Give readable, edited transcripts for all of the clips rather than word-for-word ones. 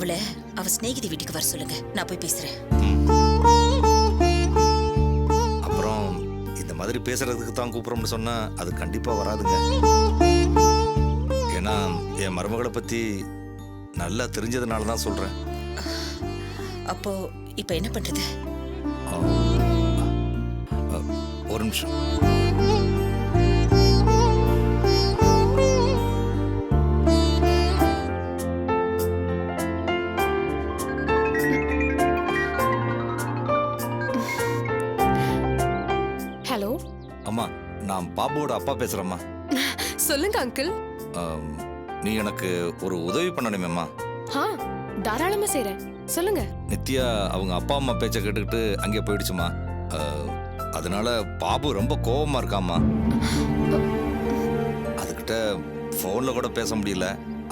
அவளை அவ சிநேகிதி வீட்டுக்கு வர சொல்லுங்க, நான் போய் பேசுறேன். அப்புறம் இந்த மாதிரி பேசுறதுக்கு தான் கூப்பிடுறோம்னு சொன்னா அது கண்டிப்பா வராதுங்க. ஏன்னா என் மருமகளை பத்தி நல்லா தெரிஞ்சதுனால தான் சொல்றேன். அப்போ இப்ப என்ன பண்றது? ஒரு நிமிஷம். ஹலோ அம்மா, நான் பாபுவோட அப்பா பேசுறேம்மா. சொல்லுங்க அங்கிள். நீ எனக்கு ஒரு உதவி பண்ணணுமேம்மா. தாராளமா செய்றேன், சொல்லுங்க. நித்யா அவங்க அப்பா அம்மா பேச்சை கேட்டுக்கிட்டு அங்கே போயிடுச்சுமா. அதனால பாபு ரொம்ப கோவமா இருக்காமா. அதுகிட்ட ஃபோன்ல கூட பேச முடியல.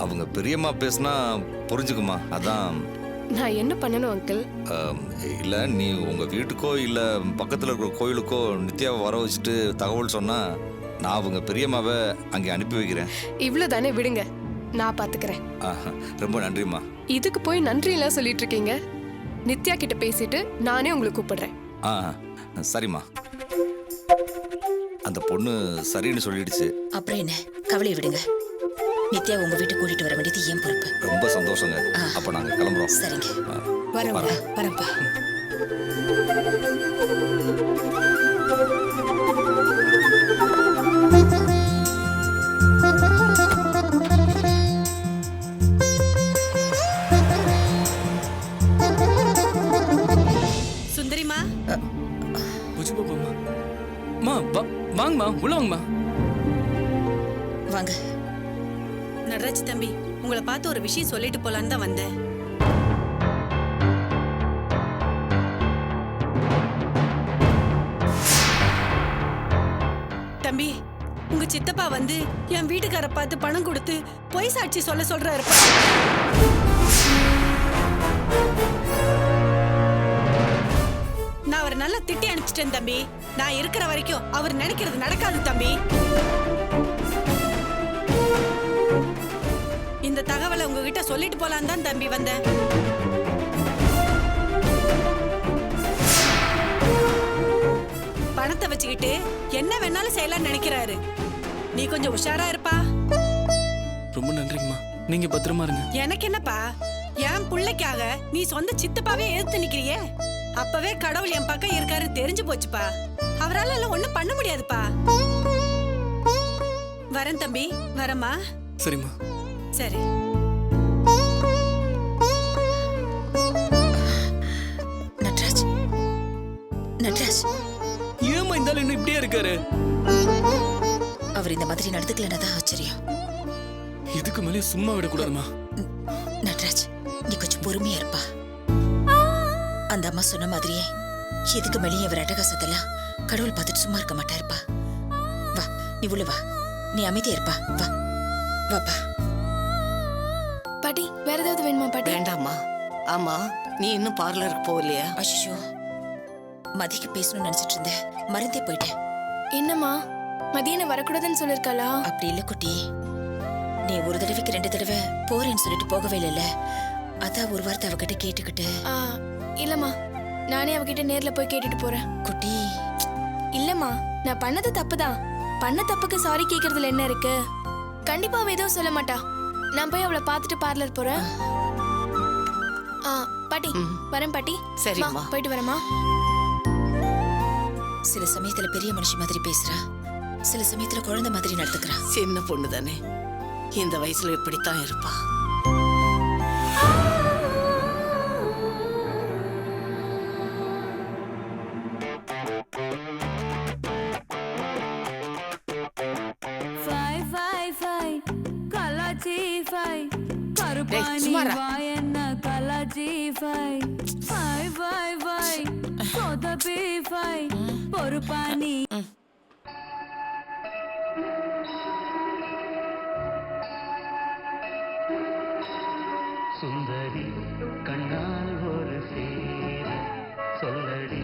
அவங்க பெரியம்மா பேசினா புரிஞ்சுக்குமா. அதான். நான் என்ன பண்ணணும் அங்கிள்? இல்ல, நீ உங்க வீட்டுக்கோ இல்ல பக்கத்துல இருக்கிற கோயிலுக்கோ நித்யாவை வர வச்சுட்டு தகவல் சொன்னா நான் அவங்க பெரியம்மாவை அங்கே அனுப்பி வைக்கிறேன். இவ்வளவுதானே, விடுங்க, நான் பாத்துக்கிறேன். ரொம்ப நன்றிம்மா. இதுக்கு போய் நன்றி எல்லாம் சொல்லிட்டு இருக்கீங்க. நித்யா கிட்ட பேசிட்டு நானே உங்களை கூப்பிடுறேன். சரிம்மா. அந்த பொண்ணு சரின்னு சொல்லிடுச்சு. அப்புறம் என்ன, கவலையை விடுங்க. நித்யா உங்க வீட்டுக்கு கூட்டிட்டு வர வேண்டியது என் பொறுப்பு. ரொம்ப சந்தோஷங்க. அப்ப நாங்க கிளம்புறோம். சரிங்க, வரேன்ப்பா. சுந்தரிமா, வாங்கம்மா, உள்ள வாங்கம்மா. வாங்க. நடராஜ் தம்பி, உங்களை பார்த்து ஒரு விஷயம் சொல்லிட்டு போலான்னு தான் வந்தேன். தம்பி, உங்க சித்தப்பா வந்து என் வீட்டுக்கார பார்த்து பணம் கொடுத்து பொய் சாட்சி சொல்ல சொல்றாரு. நான் அவரை நல்லா திட்டி அனுப்பிச்சிட்டேன் தம்பி. நான் இருக்கிற வரைக்கும் அவர் நினைக்கிறது நடக்காது தம்பி. இந்த தகவலை உங்ககிட்ட சொல்லிட்டு போலான்னு தான் தம்பி வந்தேன். பணத்தை வச்சுக்கிட்டு என்ன வேணாலும் செய்யலாம்னு நினைக்கிறாரு. நீ கொஞ்சம் உஷாரா இருப்பா. ரொம்ப நன்றிங்கம்மா, நீங்க பத்திரமா இருங்க. எனக்கு என்னப்பா, என் பிள்ளைக்காக நீ சொந்த சித்தப்பாவே எதிர்த்து நிக்கிறியே. அப்பவே கடவுள் என் பக்கம் இருக்காரு தெரிஞ்சு போச்சுப்பா. அவரால எல்லாம் ஒண்ணும் பண்ண முடியாதுப்பா. வரேன் தம்பி, வரமா. சரிம்மா. சரி. நட்ராஜ், ஏம்மா இந்த ஆள் இன்னும் இப்படியே இருக்காரு? அவர் இந்த மாதிரி நடந்துக்கலன்னதான் ஆச்சரியம். இதுக்கு மேலே சும்மா விடக்கூடாதுமா. நட்ராஜ், நீ கொஞ்சம் பொறுமையா இருப்பா. அந்த அம்மா சொன்ன மாதிரியே எதுக்கு மேலேயும் இவர் அட்டகாசத்தெல்லாம் கடவுள் பார்த்துட்டு சும்மா இருக்க மாட்டாருப்பா. வா, நீ உள்ள வா. நீ அமைதியா இருப்பா. வா வாப்பா. பாட்டி, வேற ஏதாவது வேணுமா பாட்டி? வேண்டாமா. ஆமா, நீ இன்னும் பார்லருக்கு போகலையா? அஷிஷோ, மதிக்கு பேசணும்னு நினைச்சிட்டு இருந்தேன், மறந்தே போயிட்டேன். என்னம்மா, மதியம் வரக்கூடாதுன்னு சொல்லிருக்காளா? அப்படி இல்ல குட்டி, நீ ஒரு தடவைக்கு 2 தடவை போறேன்னு சொல்லிட்டு போகவே இல்லைல்ல. அதான் ஒரு வார்த்தை அவகிட்ட கேட்டுக்கிட்டு. இல்லம்மா, நானே அவகிட்ட நேர்ல போய் கேட்டுட்டு போறேன். குட்டி, இல்லம்மா, நான் பண்ணது தப்புதான். பண்ண தப்புக்கு சாரி கேக்குறதுல என்ன இருக்கு? கண்டிப்பா அவ எதுவும் சொல்ல மாட்டா. நான் போய் அவளை பார்த்துட்டு பார்லர் போறேன். பாட்டி, வரேன் பாட்டி. சரிம்மா, போயிட்டு வரேம்மா. சில சமயத்துல பெரிய மனுஷி மாதிரி பேசுறா, சில சமயத்துல குழந்தை மாதிரி நடந்துக்கிறா. சின்ன பொண்ணு தானே, இந்த வயசுல இப்படித்தான் இருப்பா. சுந்தரி கண்ணால் ஒரு சேர சொல்லடி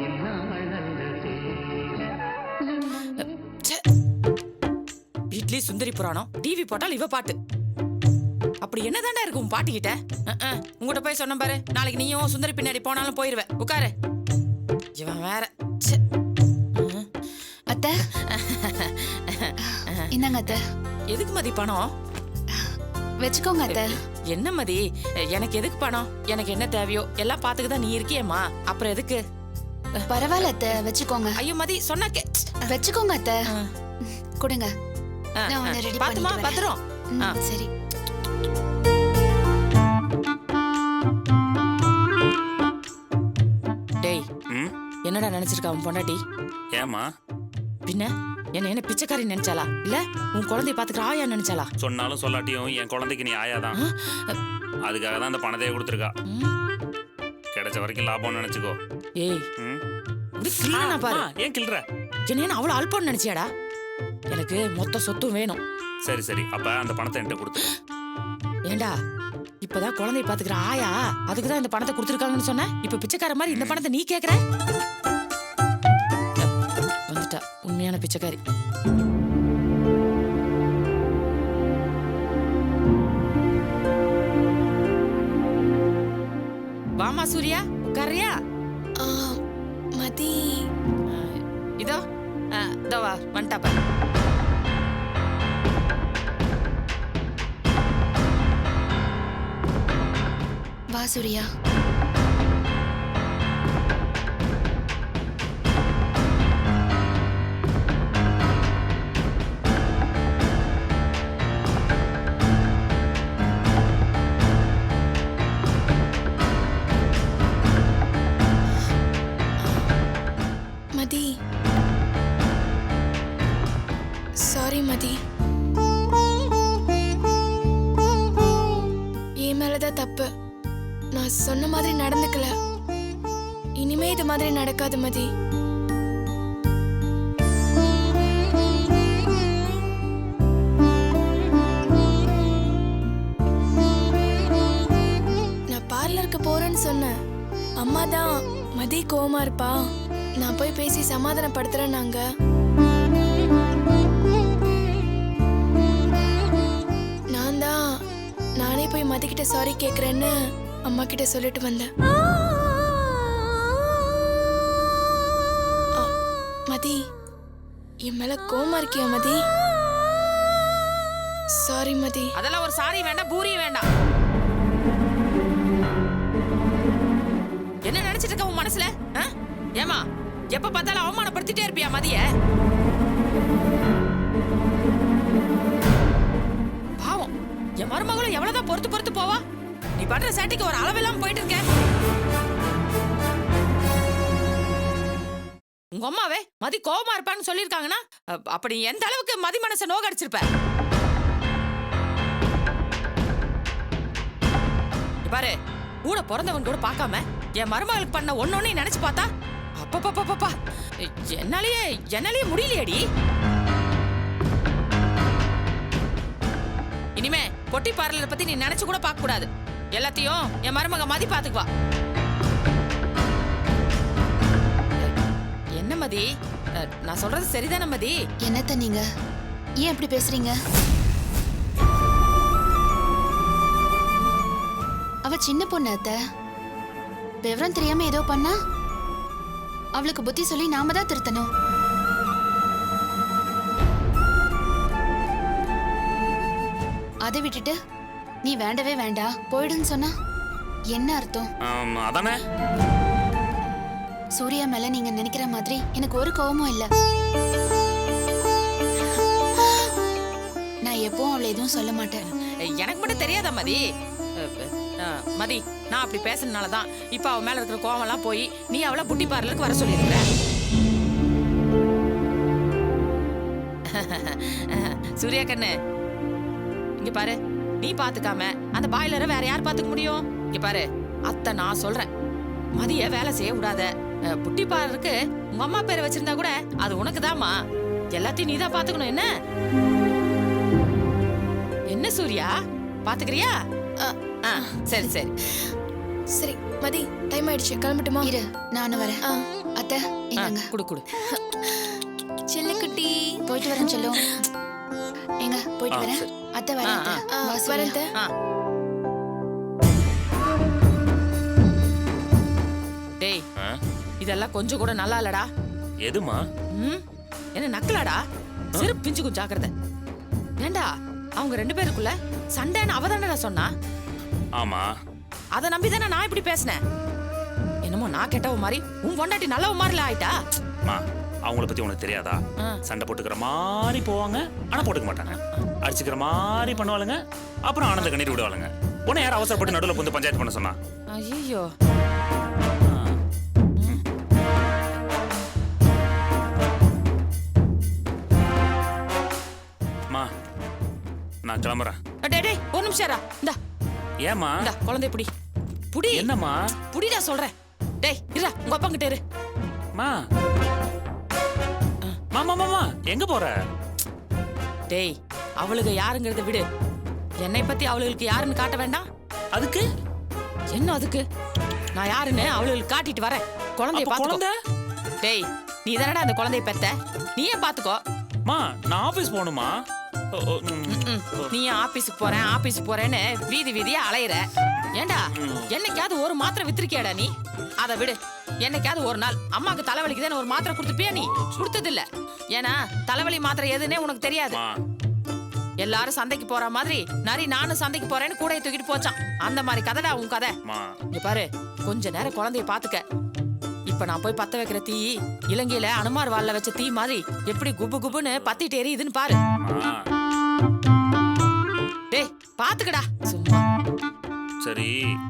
இந்நாள் அந்த சேர. வீட்லயே சுந்தரி புராணம், டிவி போட்டால் இவ பாட்டு. அப்படி என்னதாண்டா இருக்கு உன் பாட்டிக்கிட்ட? உங்ககிட்ட போய் சொன்ன பாரு, நாளைக்கு நீயும் சுந்தரி பின்னாடி போனாலும் போயிருவ. உட்காரு. இவன் வேற. ச்சே. அத்தை இந்தாங்க அத்தை. எதுக்கு மதி பணம்? வச்சுக்கோங்க அத்தை. என்ன மதி, எனக்கு எதுக்கு பணம்? எனக்கு என்ன தேவையோ எல்லாம் பாத்துக்குதான் நீ இருக்கியேம்மா, அப்புறம் எதுக்கு? பரவாயில்ல அத்தை, வச்சுக்கோங்க. ஐயோ மதி, சொன்னா வச்சுக்கோங்க அத்தை. கொடுங்க. பாத்துமா, பத்திரம். சரி. டேய், என்னடா நினைச்சிருக்கா உன் பொண்டாட்டி? ஏமா? பின்ன என்ன பிச்சைக்காரி நினைச்சாளா, இல்ல உன் குழந்தைய பாத்துக்கிற ஆயா நினைச்சாளா? சொன்னாலும் சொல்லாட்டியும் என் குழந்தைக்கு நீ ஆயாதான். அதுக்காக தான் அந்த பணத்தையே கொடுத்துருக்கா. கிடைச்ச வரைக்கும் லாபம் நினைச்சுக்கோ. ஏய், பாரு. ஏன் கிள்ற? என்ன அவ்வளவு அல்பம் நினைச்சியாடா? எனக்கு மொத்த சொத்தும் வேணும். சரி சரி, அப்ப அந்த பணத்தை என்கிட்ட கொடுத்து. ஏண்டா, இப்பதான் குழந்தைய பாத்துக்கிற ஆயா அதுக்குதான் இந்த பணத்தை கொடுத்துருக்காங்கன்னு சொன்ன. இப்ப பிச்சைக்கார மாதிரி இந்த பணத்தை நீ கேக்குற? வந்துட்டா உண்மையான பிச்சைக்காரி. வாமா சூர்யா, உட்காரியா? மதி இதோ வா, வந்துட்டா பாரு. வா சூர்யா. மதி, சாரி மதி. என் மேலதான் தப்பு. நான் சொன்ன மாதிரி நடந்துக்கல. இனிமே இது மாதிரி நடக்காது மதி. நான் பார்லருக்கு போறேன்னு சொன்னேன். அம்மா தான் மதி கோவமா இருப்பா, நான் போய் பேசி சமாதானப்படுத்துறேன்னாங்க. நான் தான் நானே போய் மதிக்கிட்ட சாரி கேக்குறேன்னு அம்மா கிட்ட சொல்லிட்டு வந்தேன். மதி, என் மேல கோவமா இருக்கியா மதி? சாரி மதி. அதெல்லாம் ஒரு சாரி வேண்டாம், பூரி வேண்டாம். என்ன நினைச்சிட்டு இருக்க உன் மனசுல? ஏமா, எப்ப பார்த்தாலும் அவமானப்படுத்திட்டே இருப்பியா மதிய? பாவம், என் மருமகளும் எவ்வளவுதான் பொறுத்து பொறுத்து போவா. நீ பண்ற சேட்டைக்கு ஒரு அளவெல்லாம் போயிட்டு இருக்க. உங்க அம்மாவே மதி கோவமா இருப்பான்னு சொல்லிருக்காங்கன்னா அப்படி எந்த அளவுக்கு மதி மனசை நோகடிச்சிருப்ப பாரு. கூட பிறந்தவன் கூட பார்க்காம என் மருமகளுக்கு பண்ண ஒன்னொன்னு நினைச்சு பார்த்தா அப்பப்பா என்னாலேயே முடியலையடி. இனிமே பொட்டி பார்லரை பத்தி நீ நினைச்சு கூட பார்க்க கூடாது. எல்லாத்தையும் என் மருமக மதி பாத்துக்குவா. என்ன மதி, நான் சொல்றது சரிதானே மதி? என்னத்த நீங்க ஏன் இப்படி பேசுறீங்க? அவ சின்ன பொண்ணு அத்த. விவரம் தெரியாம ஏதோ பண்ணா அவளுக்கு புத்தி சொல்லி நாம தான் திருத்தணும். அதை விட்டுட்டு நீ வேண்டவே வேண்டாம் போயிடுன்னு சொன்னா என்ன அர்த்தம்? அதானே. சூர்யா மேல நீங்க நினைக்கிற மாதிரி எனக்கு ஒரு கோவமும் இல்ல. நான் எப்பவும் அவளை எதுவும் சொல்ல மாட்டேன். எனக்கு மட்டும் தெரியாதா மதி? மதி, நான் அப்படி பேசுறதுனாலதான் இப்ப அவ மேல இருக்கிற கோவம் எல்லாம் போய் நீ அவளை புட்டி பார்லருக்கு வர சொல்லிருக்க. சூர்யா கண்ணு, இங்க பாரு. நீ பாத்துக்காம அந்த பாய்லரை வேற யார் பாத்துக்க முடியும்? இங்க பாரு அத்தை, நான் சொல்றேன், மதிய வேலை செய்ய விடாத. புட்டி பார்லருக்கு உங்க அம்மா பேரை வச்சிருந்தா கூட அது உனக்குதாம்மா. எல்லாத்தையும் நீதான் பாத்துக்கணும். என்ன என்ன சூர்யா, பாத்துக்கிறியா? சரி சரி சரி மதி, டைம் ஆயிடுச்சு, கிளம்பட்டுமா? இரு, நானும் வரேன். அத்தை இந்தாங்க. குடு குடு. செல்லுக்குட்டி, போயிட்டு வரேன் செல்லும். எங்க போயிட்டு வரேன். சரி. அத்தை வரேன். அத்தை. வா சூர்யா. வரேன் அத்தை. ஆ. டேய் ஆ? இதெல்லாம் கொஞ்சம் கூட நல்லா இல்லடா. எதுமா? ம் என்ன நக்கலாடா? செருப்பு பிஞ்சுக்கும் ஜாக்கிரதை. ஏண்டா அவங்க 2 பேருக்குள்ள சண்டைன்னு அவதானடா சொன்னா. ஆமா. அதை நம்பி தானே நான் இப்படி பேசினேன். என்னமோ நான் கெட்டவ மாதிரி உன் பொண்டாட்டி நல்லவ மாதிரில ஆயிட்டா. மா, அவங்கள பத்தி உனக்கு தெரியாதா? ஆ. சண்டை போட்டுக்கிற மாதிரி போவாங்க, ஆனா போட்டுக்க மாட்டாங்க. அடிச்சுக்கிற மாதிரி பண்ணுவாளுங்க, அப்புறம் ஆனந்த கண்ணீர் விடுவாளுங்க. உன்னை யார் அவசரப்பட்டு நடுவில் புந்து பஞ்சாயத்து பண்ண சொன்னா? ஐயோ மா, நான் கிளம்புறேன். டேய் டேய் ஒரு நிமிஷம் இருடா. இந்தா ஏமா? இந்தா குழந்தை புடி புடி. என்னம்மா? புடிடா சொல்றேன். டேய் இருடா உங்க அப்பா கிட்ட இரு. மா, மாமா மாமா எங்க போற? டேய் அவளுக்கு யாருங்கிறத விடு. என்னை பத்தி அவளுக்கு யாருன்னு காட்ட வேண்டாம். அதுக்கு என்ன அதுக்கு? நான் யாருன்னு அவளுக்கு காட்டிட்டு வரேன். குழந்தைய அப்ப பாத்துக்கோ. குழந்தை? டேய் நீ தானடா அந்த குழந்தைய பெத்த, நீயே பாத்துக்கோ. மா, நான் ஆபீஸ் போகணுமா? நீ ஆபீஸுக்கு போறேன்னு வீதி வீதியா அலையிற. ஏண்டா என்னைக்காவது ஒரு மாத்திரை வித்திருக்கியாடா நீ? அதை விடு. என்னைக்காவது ஒரு நாள் அம்மாக்கு தலைவலிக்கு தானே ஒரு மாத்திரை கொடுத்துப்பியா நீ? கொடுத்தது இல்ல. ஏன்னா தலைவலி மாத்திரை எதுன்னே உனக்கு தெரியாது. எல்லாரும் சந்தைக்கு போற மாதிரி நரி நானும் சந்தைக்கு போறேன்னு கூடைய தூக்கிட்டு போச்சான். அந்த மாதிரி கதைடா உன் கதை. இங்க பாரு, கொஞ்ச நேரம் குழந்தைய பாத்துக்க. இப்ப நான் போய் பத்த வைக்கிற தீ இலங்கையில அனுமார் வால்ல வச்ச தீ மாதிரி எப்படி குபு குபுன்னு பத்திட்டு எரியுதுன்னு பாரு. டேய் பாத்துக்கடா சும்மா. சரி,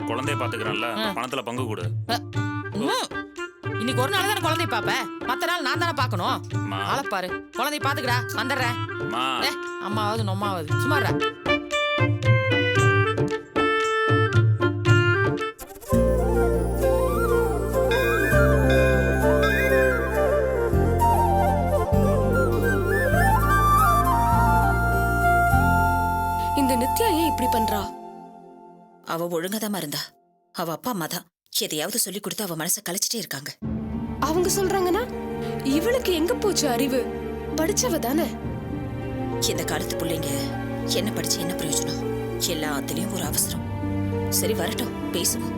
குழந்தைய பாத்துக்கிறேன்ல, பணத்துல பங்கு கொடு. இன்னைக்கு ஒரு நாள் தானே குழந்தைய பாப்ப, மத்த நாள் நான் தானே பாக்கணும். ஆள பாரு, குழந்தைய பாத்துக்கடா. வந்துடுறேன். அம்மாவது நொம்மாவது சும்மாடா. இந்த நித்யா ஏன் இப்படி பண்றா? அவ ஒழுங்காதான் இருந்தா. அவ அப்பா அம்மா தான் எதையாவது சொல்லி கொடுத்து அவ மனசை கழிச்சிட்டே இருக்காங்க. அவங்க சொல்றாங்கன்னா இவளுக்கு எங்க போச்சு அறிவு? படிச்சவ தானே. இந்த காலத்து பிள்ளைங்க என்ன படிச்சு என்ன பிரயோஜனம்? எல்லாத்துலயும் ஒரு அவசரம். சரி வரட்டும், பேசுவோம்.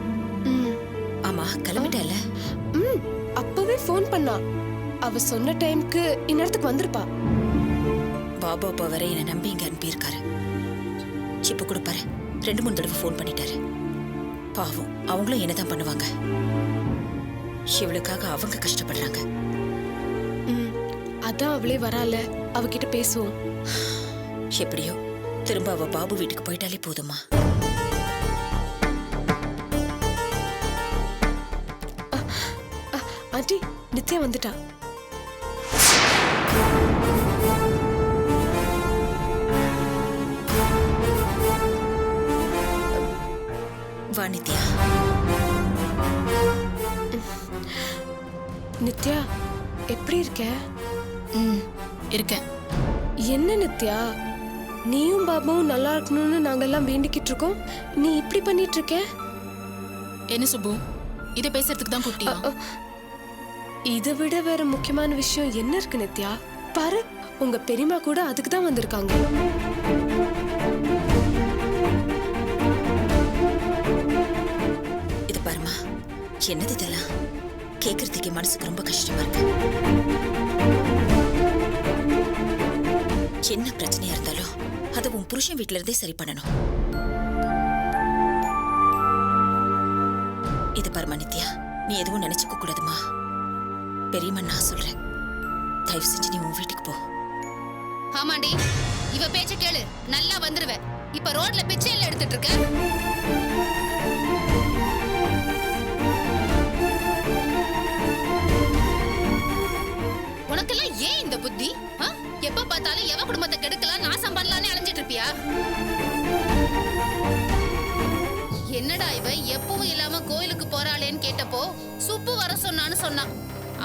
ஆமா கிளம்பிட்டல? அப்பவே போன் பண்ணா. அவ சொன்ன டைம்க்கு இந்நேரத்துக்கு வந்திருப்பா. பாபா அப்பா வரை என்ன நம்பி இங்க அனுப்பியிருக்காரு. இப்ப கூட பாரு, 2-3 தடவை போன் பண்ணிட்டாரு. பாவம், அவங்களும் என்னதான் பண்ணுவாங்க. இவளுக்காக அவங்க கஷ்டப்படுறாங்க. அதான் அவளே வரால, அவகிட்ட பேசுவோம். எப்படியோ திரும்ப அவ பாபு வீட்டுக்கு போயிட்டாலே போதுமா? ஆண்டி, நித்யா வந்துட்டா. வா நித்யா. நித்யா எப்படி இருக்க? இருக்கேன். என்ன நித்யா, நீயும் பாபாவும் நல்லா இருக்கணும்னு நாங்கெல்லாம் வேண்டிக்கிட்டு இருக்கோம். நீ இப்படி பண்ணிட்டு இருக்க? என்ன சுப்பு, இத பேசுறதுக்கு தான் கூப்பிட்டியா? இதை விட வேற முக்கியமான விஷயம் என்ன இருக்கு நித்யா? பாரு, உங்க பெரியம்மா கூட அதுக்கு தான் வந்திருக்காங்க. இது பாருமா, என்னது இதெல்லாம் கேக்குறதுக்கு மனசுக்கு ரொம்ப கஷ்டமா இருக்கு. என்ன பிரச்சனையா இருந்தாலும் அதை உன் புருஷன் வீட்டுல இருந்தே சரி பண்ணணும். இது பாருமா நித்யா, நீ எதுவும் நினைச்சுக்க கூடாதுமா. பெரியம்மா நான் சொல்றேன், தயவு செஞ்சு நீ உன் வீட்டுக்கு போ. ஆமாண்டி, இவ பேச்ச கேளு, நல்லா வந்துருவ. இப்ப ரோட்ல பிச்சை எல்லாம் எடுத்துட்டு இருக்க. உனக்கெல்லாம் ஏன் இந்த புத்தி? எப்ப பார்த்தாலும் எவ குடும்பத்தை கெடுக்கலாம், நாசம் பண்ணலான்னு அலைஞ்சிட்டு இருப்பியா? என்னடா இவ எப்பவும் இல்லாம கோயிலுக்கு போறாளேன்னு கேட்டப்போ சுப்பு வர சொன்னான்னு சொன்னான்.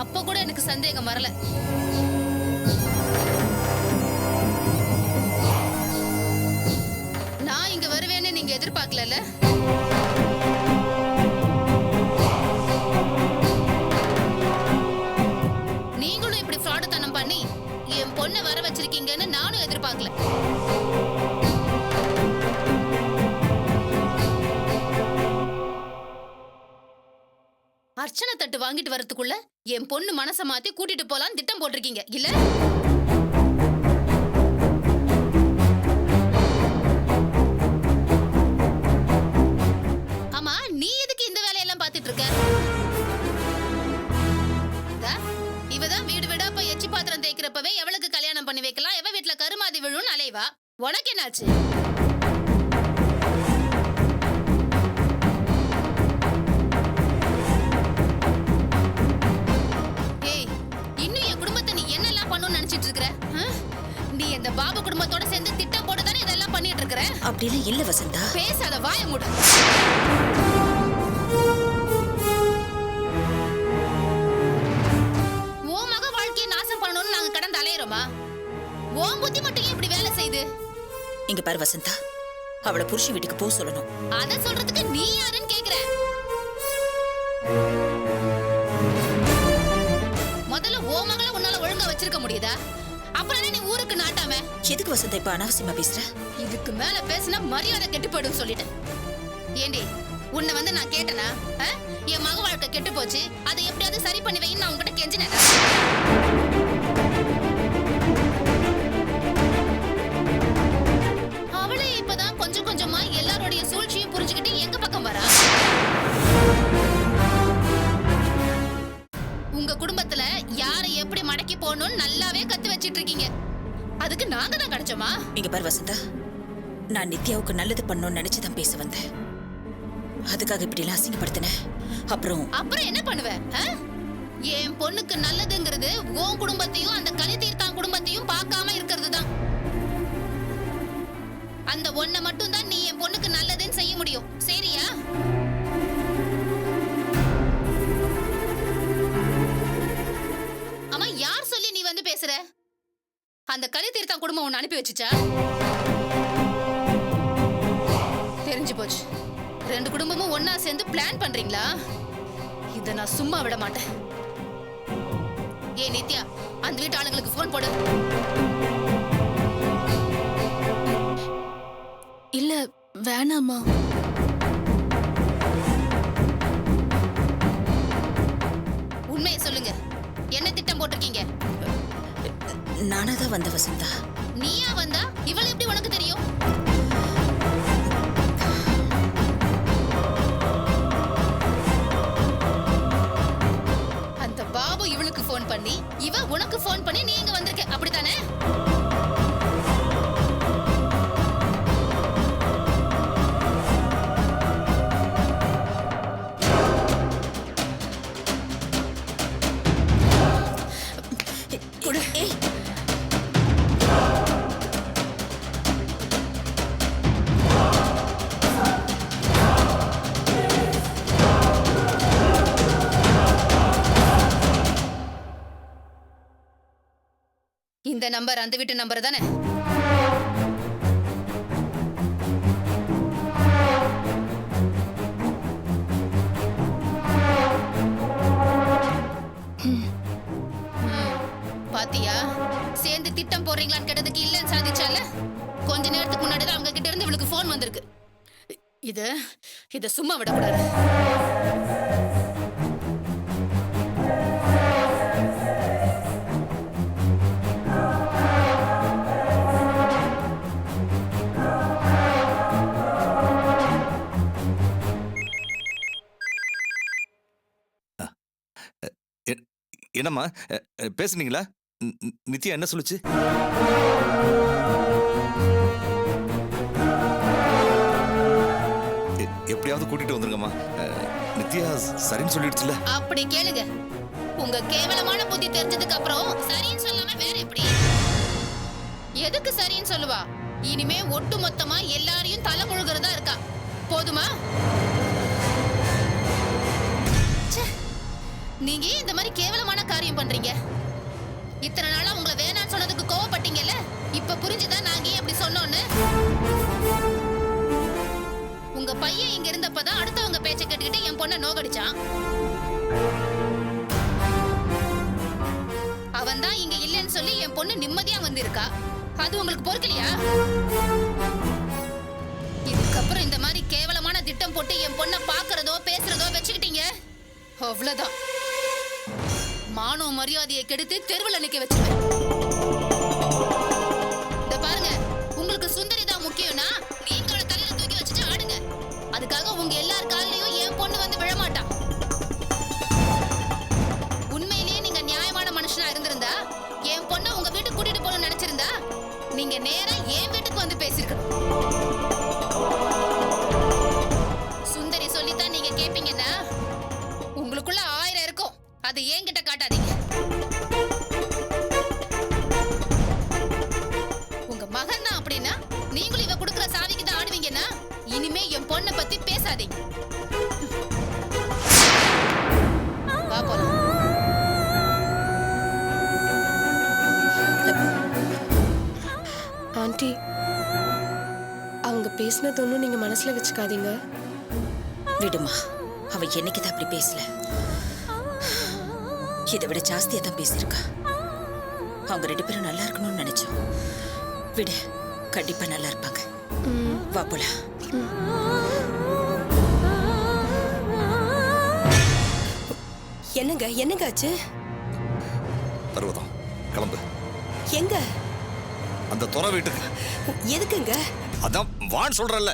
அப்ப கூட எனக்கு சந்தேகம் வரல. நான் இங்க வருவேன்னு நீங்க எதிர்பார்க்கல. நீங்களும் இப்படி ஃப்ராடுத்தனம் பண்ணி என் பொண்ணை வர வச்சிருக்கீங்கன்னு நானும் எதிர்பார்க்கல. அர்ச்சனை தட்டு வாங்கிட்டு வரதுக்குள்ள என் பொண்ணு மனசை மாத்தி கூட்டிட்டு போலான்னு திட்டம் போட்டிருக்கீங்க இல்ல? ஆமா, நீ எதுக்கு இந்த வேலையெல்லாம் பாத்துட்டு இருக்க? இவதான் வீடு வீடா போய் எச்சி பாத்திரம் தேய்க்கிறப்பவே எவளுக்கு கல்யாணம் பண்ணி வைக்கலாம், எவ வீட்டுல கருமாதி விழுன்னு அலைவா. உனக்கு என்னாச்சு? நீ இந்த பாபு குடும்பத்தோட சேர்ந்து திட்டம் போட்டு தானே இதெல்லாம் பண்ணிட்டு இருக்கற? அப்படிலாம் இல்ல வசந்தா. பேசாத, வாய மூடு. ஓ மக வாழ்க்கையை நாசம் பண்ணணும்னு நாங்க கடந்து அலையறோமா? ஓம் புத்தி மட்டும் இப்படி வேலை செய்து? இங்க பாரு வசந்தா, அவளை புருஷன் வீட்டுக்கு போ சொல்லணும். அத சொல்றதுக்கு நீ யாருன்னு கேக்குற? முதல்ல ஓ மகளை உன்னால ஒழுங்கா வச்சிருக்க முடியுதா? அப்புறம் நீ ஊருக்கு நாட்டாம எதுக்கு வசந்தா இப்ப அனாவசியமா பேசுற? இதுக்கு மேல பேசினா மரியாதை கெட்டு போயிடும் சொல்லிட்டேன். ஏண்டி, உன்னை வந்து நான் கேட்டனா? என் மக வாழ்க்கை கெட்டு போச்சு, அதை எப்படியாவது சரி பண்ணி வைன்னு நான் உங்ககிட்ட கெஞ்சினேன். அவளே இப்பதான் கொஞ்சம் கொஞ்சமா எல்லாரோடைய சூழ்ச்சியும் புரிஞ்சுக்கிட்டு எங்க பக்கம் வரா. உங்க குடும்பத்துல யாரை எப்படி மடக்கி போகணும்னு நல்லாவே கத்து வச்சிட்டு இருக்கீங்க. அதுக்கு நாங்க தான் கிடைச்சோமா? இங்க பாரு வசந்தா, நான் நித்யாவுக்கு நல்லது பண்ணணும்னு நினைச்சுதான் பேச வந்தேன். அதுக்காக இப்படி எல்லாம் அசிங்கப்படுத்தினேன். அப்புறம் என்ன பண்ணுவ? என் பொண்ணுக்கு நல்லதுங்கிறது உன் குடும்பத்தையும் அந்த கலி தீர்த்தான் குடும்பத்தையும் பார்க்காம இருக்கிறது தான். அந்த ஒன்ன மட்டும் தான் நீ என் பொண்ணுக்கு நல்லதுன்னு செய்ய முடியும், சரியா? அம்மா, யார் சொல்லி நீ வந்து பேசுற? அந்த கலி தீர்த்தான் குடும்பம் உன்னை அனுப்பி வச்சுச்சா? தெரிஞ்சு போச்சு. 2 குடும்பமும் ஒன்னா சேர்ந்து பிளான் பண்றீங்களா? இத நான் சும்மா விட மாட்டேன். ஏ நித்யா, அந்த வீட்டு ஆளுங்களுக்கு போன் போடு. இல்ல வேணாமா. உண்மையை சொல்லுங்க, என்ன திட்டம் போட்டிருக்கீங்க? நானாதான் வந்த வசந்தா. நீயா வந்தா? இவளை எப்படி உனக்கு தெரியும்? அந்த பாபு இவளுக்கு போன் பண்ணி, இவ உனக்கு போன் பண்ணி நீ இங்க வந்திருக்க, அப்படித்தானே? இந்த நம்பர் அந்த வீட்டு நம்பர் தானே? பாத்தியா, சேர்ந்து திட்டம் போடுறீங்களான்னு கேட்டதுக்கு இல்லன்னு சாதிச்சால. கொஞ்ச நேரத்துக்கு முன்னாடி தான் அவங்க கிட்ட இருந்து இவளுக்கு போன் வந்திருக்கு. இத சும்மா விடக்கூடாது. என்னம்மா பேசுனீங்களா? நித்யா என்ன சொல்லுச்சு? எப்படியாவது கூட்டிட்டு வந்துருங்கம்மா. நித்யா சரின்னு சொல்லிடுச்சுல. அப்படி கேளுங்க. உங்க கேவலமான புத்தி தெரிஞ்சதுக்கு அப்புறம் சரின்னு சொல்லாம வேற எப்படி? எதுக்கு சரின்னு சொல்லுவா? இனிமே ஒட்டு மொத்தமா எல்லாரையும் தலை முழுகிறதா இருக்கா. போதுமா? நீங்க இந்த மாதிரி கேவலமான காரியம் பண்றீங்க. இத்தனை நாளா உங்களை வேணான்னு சொன்னதுக்கு கோவப்பட்டீங்கல்ல, இப்ப புரிஞ்சுதான் நாங்க ஏன் அப்படி சொன்னோன்னு. உங்க பையன் இங்க இருந்தப்பதான் அடுத்தவங்க பேச்ச கேட்டுக்கிட்டு என் பொண்ணை நோகடிச்சான். அவன் வந்தா இங்க இல்லைன்னு சொல்லி என் பொண்ணு நிம்மதியா வந்திருக்கா. அது உங்களுக்கு பொறுக்கலையா? இதுக்கப்புறம் இந்த மாதிரி கேவலமான திட்டம் போட்டு என் பொண்ணை பாக்குறதோ பேசுறதோ வச்சுக்கிட்டீங்க, அவ்வளவுதான். மானோ மரியாதையை கெடுத்து தெருவில் நிக்க வச்சுருவேன். இந்த பாருங்க, உங்களுக்கு சுந்தரி தான் முக்கியம்னா நீங்க அவளை தலையில தூக்கி வச்சுட்டு ஆடுங்க. அதுக்காக உங்க எல்லார் காலையும் என் பொண்ணு வந்து விழமாட்டா. உண்மையிலேயே நீங்க நியாயமான மனுஷனா இருந்திருந்தா என் பொண்ணை உங்க வீட்டுக்கு கூட்டிட்டு போகணும்னு நினைச்சிருந்தா நீங்க நேரா என் வீட்டுக்கு வந்து பேசிருக்கணும். சுந்தரி சொல்லித்தான் நீங்க கேப்பீங்கன்னா உங்களுக்குள்ள 1000 இருக்கும். அது என்கிட்ட காட்டாதீங்க. உங்க மகன் தான் அப்படின்னா நீங்களும் இவ கொடுக்குற சாவிக்கு தான் ஆடுவீங்கன்னா இனிமே என் பொண்ணை பத்தி பேசாதீங்க. வா போலாம். ஆண்டி, அவங்க பேசினது ஒன்றும் நீங்க மனசுல வச்சுக்காதீங்க. விடுமா, அவ என்னைக்குதான் அப்படி பேசல. இதை விட ஜாஸ்தியா தான் பேசியிருக்கா. அவங்க 2 பேரும் நல்லா இருக்கணும்னு நினைச்சோம். விடு, கண்டிப்பா நல்லா இருப்பாங்க. வா போலாம். என்னங்க ஆச்சு? பர்வதம், கிளம்பு. எங்க? அந்த துறை வீட்டுக்கு. எதுக்குங்க? அதான் வான்னு சொல்றல்ல.